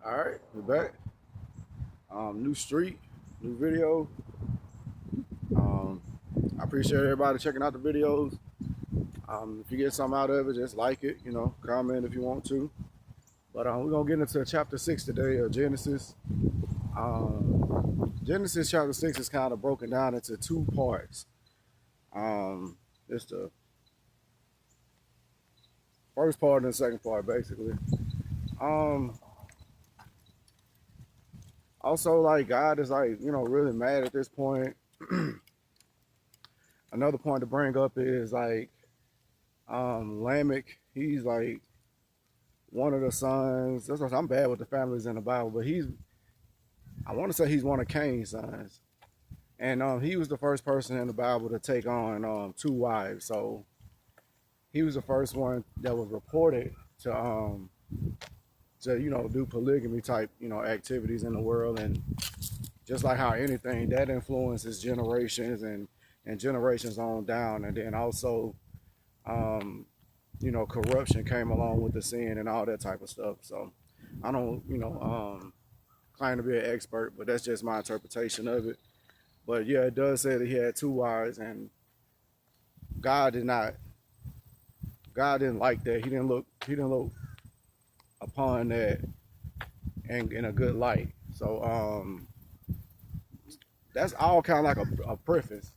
All right, we're back. New street, new video. Um, I appreciate everybody checking out the videos. If you get something out of it, just like it, comment if you want to. But we're gonna get into chapter 6 today of Genesis. Genesis chapter 6 is kind of broken down into two parts. It's the first part and the second part, basically. Um, Also, like God is like really mad at this point. Another point to bring up is like Lamech. He's like one of the sons. That's what I'm bad with the families in the Bible, but I want to say he's one of Cain's sons, and he was the first person in the Bible to take on two wives. So he was the first one that was reported to do polygamy type activities in the world. And just like how anything that influences generations and generations on down. And then also corruption came along with the sin and all that type of stuff. So I don't claim to be an expert, but that's just my interpretation of it. But yeah, it does say that he had two wives, and God did not. God didn't like that. He didn't look upon that in a good light. So that's all kind of like a preface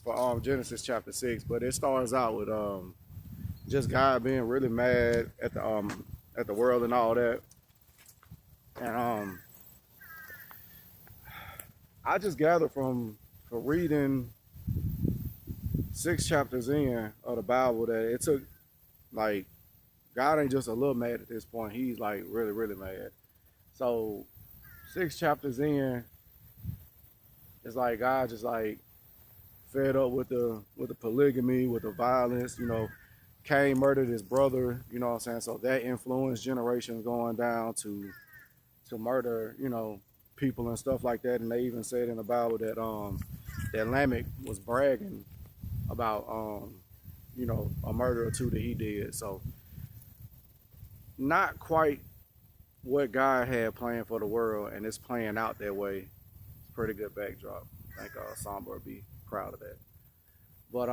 for Genesis chapter 6. But it starts out with just God being really mad at the world and all that. And I just gathered from reading 6 chapters in of the Bible that it took, like, God ain't just a little mad at this point. He's like really, really mad. So 6 chapters in, it's like God just like fed up with the polygamy, with the violence. Cain murdered his brother. You know what I'm saying? So that influenced generations going down to murder, people and stuff like that. And they even said in the Bible that Lamech was bragging about a murder or two that he did. So not quite what God had planned for the world, and it's playing out that way. It's a pretty good backdrop. I think Somber would be proud of that. But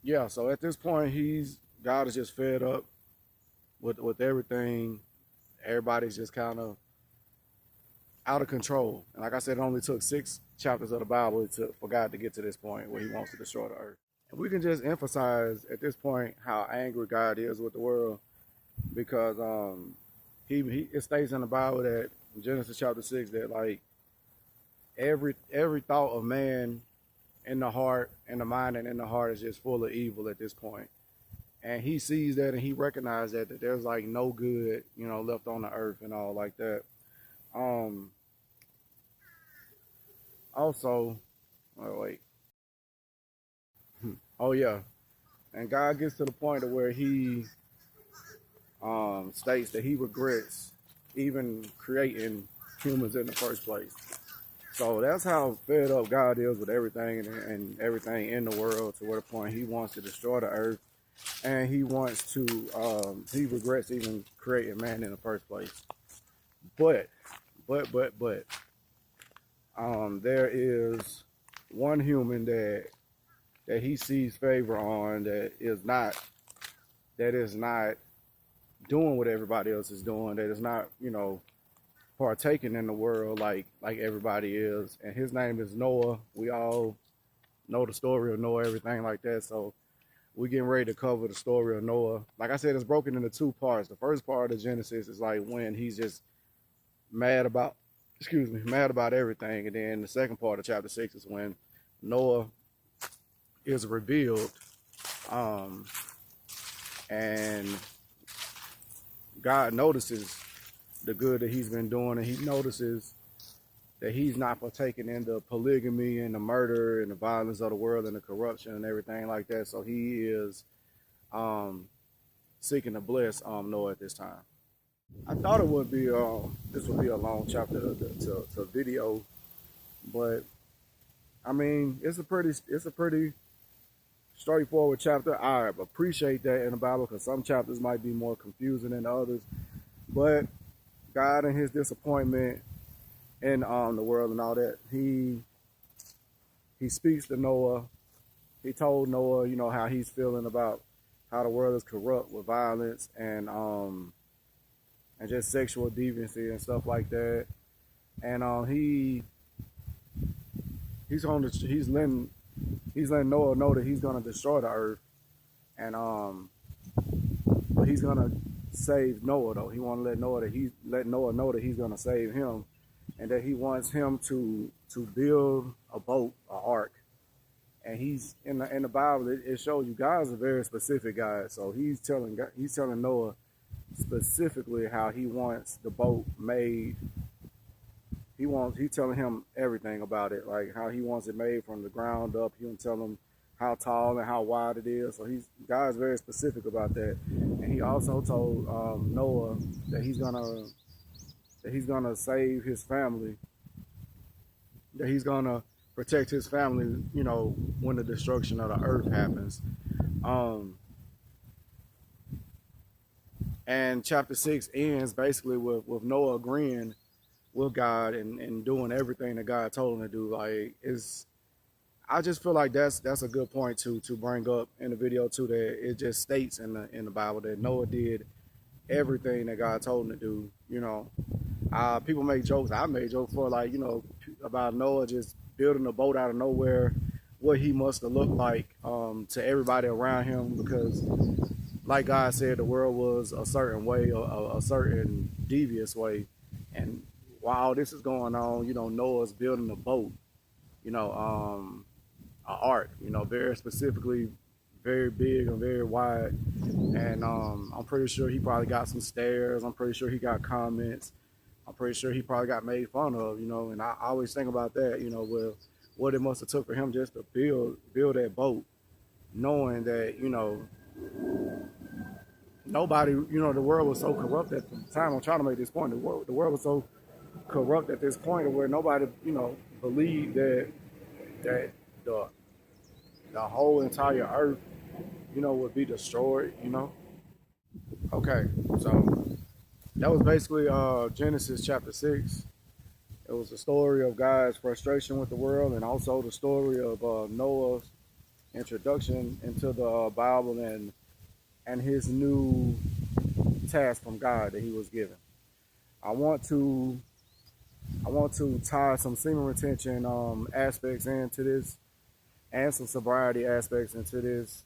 yeah, so at this point God is just fed up with everything. Everybody's just kind of out of control. And like I said, it only took 6 chapters of the Bible for God to get to this point where he wants to destroy the earth. And we can just emphasize at this point how angry God is with the world, because it states in the Bible that in Genesis chapter 6 that like every thought of man in the heart, in the mind and in the heart is just full of evil at this point. And he sees that and he recognizes that there's like no good, left on the earth and all like that. Also, oh wait. Oh yeah. And God gets to the point of where he states that he regrets even creating humans in the first place. So that's how fed up God is with everything and everything in the world, to where the point he wants to destroy the earth, and he regrets even creating man in the first place. But there is one human that he sees favor on that is not doing what everybody else is doing, that is not partaking in the world like everybody is. And his name is Noah. We all know the story of Noah, everything like that. So we're getting ready to cover the story of Noah. Like I said, it's broken into 2 parts. The first part of Genesis is like when he's just mad about everything. And then the second part of chapter 6 is when Noah is revealed, and God notices the good that he's been doing, and he notices that he's not partaking in the polygamy and the murder and the violence of the world and the corruption and everything like that. So he is seeking to bless Noah at this time. I thought it would be this would be a long chapter to video, but I mean it's a pretty straightforward chapter. I appreciate that in the Bible, because some chapters might be more confusing than others, but God and his disappointment in the world and all that, he speaks to Noah. He told Noah, how he's feeling about how the world is corrupt with violence and just sexual deviancy and stuff like that. And he's letting Noah know that he's gonna destroy the earth, and but he's gonna save Noah though. He want to let Noah know that he's gonna save him, and that he wants him to build a boat, an ark. And he's in the Bible. It shows you God's a very specific God. So he's telling Noah specifically how he wants the boat made. He's telling him everything about it, like how he wants it made from the ground up. He will tell him how tall and how wide it is. So God's very specific about that. And he also told Noah that he's gonna save his family, that he's gonna protect his family, when the destruction of the earth happens. And chapter 6 ends basically with Noah agreeing with God and doing everything that God told him to do. I just feel like that's a good point to bring up in the video too, that it just states in the Bible that Noah did everything that God told him to do. People make jokes. I made jokes for about Noah just building a boat out of nowhere, what he must have looked like to everybody around him, because like God said, the world was a certain way, a certain devious way. And while this is going on, Noah's building a boat, an ark, very specifically, very big and very wide. And I'm pretty sure he probably got some stares. I'm pretty sure he got comments. I'm pretty sure he probably got made fun of, and I always think about that, what it must have took for him just to build that boat, knowing that, nobody, the world was so corrupt at the time. I'm trying to make this point. The world was so corrupt at this point where nobody, believed that the whole entire earth, would be destroyed, Okay, so that was basically Genesis chapter 6. It was the story of God's frustration with the world, and also the story of Noah's introduction into the Bible and his new task from God that he was given. I want to tie some semen retention aspects into this, and some sobriety aspects into this.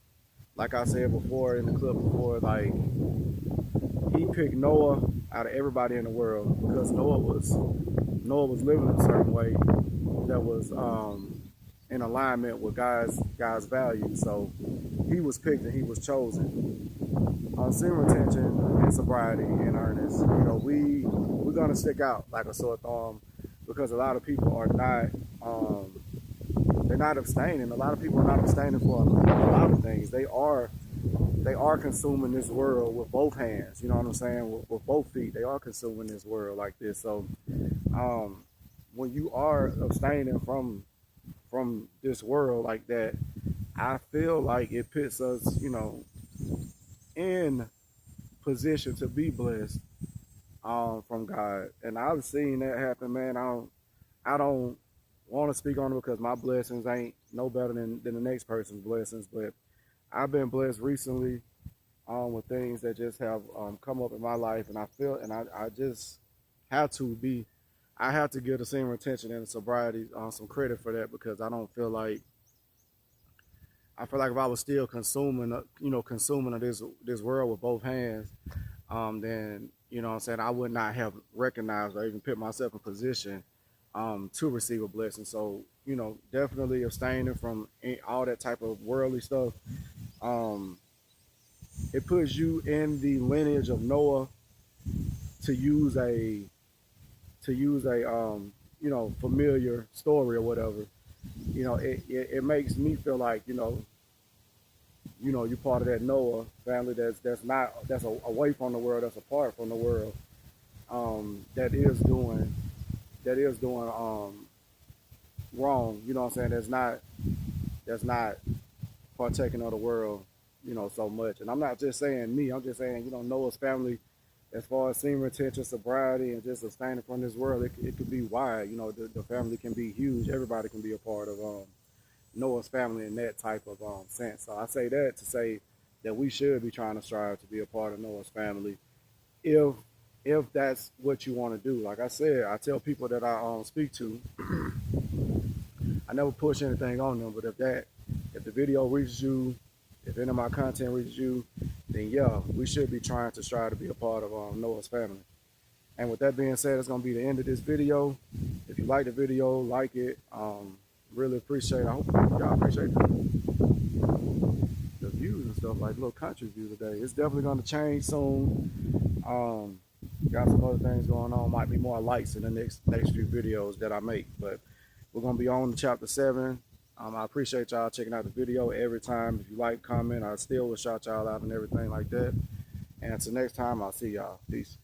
Like I said before in the clip before, like he picked Noah out of everybody in the world because Noah was living a certain way that was in alignment with God's values. So he was picked and he was chosen. On semen retention and sobriety in earnest, we're gonna stick out like a sore thumb because a lot of people are not they're not abstaining. A lot of people are not abstaining for a lot of things. They are consuming this world with both hands. You know what I'm saying? With both feet, they are consuming this world like this. So, when you are abstaining from this world like that, I feel like it puts us, in position to be blessed from God. And I've seen that happen, man. I don't want to speak on it because my blessings ain't no better than the next person's blessings, but I've been blessed recently with things that just have come up in my life, and I just have to give the semen retention and the sobriety some credit for that, because I feel like if I was still consuming of this world with both hands, then what I'm saying, I would not have recognized or even put myself in position to receive a blessing. So, definitely abstaining from all that type of worldly stuff. It puts you in the lineage of Noah to use a familiar story or whatever. It makes me feel like, you're part of that Noah family that's away from the world, that's apart from the world, that is doing wrong. You know what I'm saying? That's not partaking of the world, so much. And I'm not just saying me. I'm just saying, Noah's family as far as semen retention, sobriety, and just abstaining from this world, it could be wide. You know, the family can be huge. Everybody can be a part of Noah's family in that type of sense. So I say that to say that we should be trying to strive to be a part of Noah's family if that's what you want to do. Like I said, I tell people that I speak to, I never push anything on them, but if the video reaches you, if any of my content reaches you, then yeah, we should be trying to strive to be a part of Noah's family. And with that being said, it's gonna be the end of this video. If you like the video, like it. Really appreciate it. I hope y'all appreciate the views and stuff, like little country view today. It's definitely gonna change soon. Got some other things going on. Might be more lights in the next few videos that I make, but we're gonna be on to chapter 7. I appreciate y'all checking out the video every time. If you like, comment, I still will shout y'all out and everything like that. And until next time, I'll see y'all. Peace.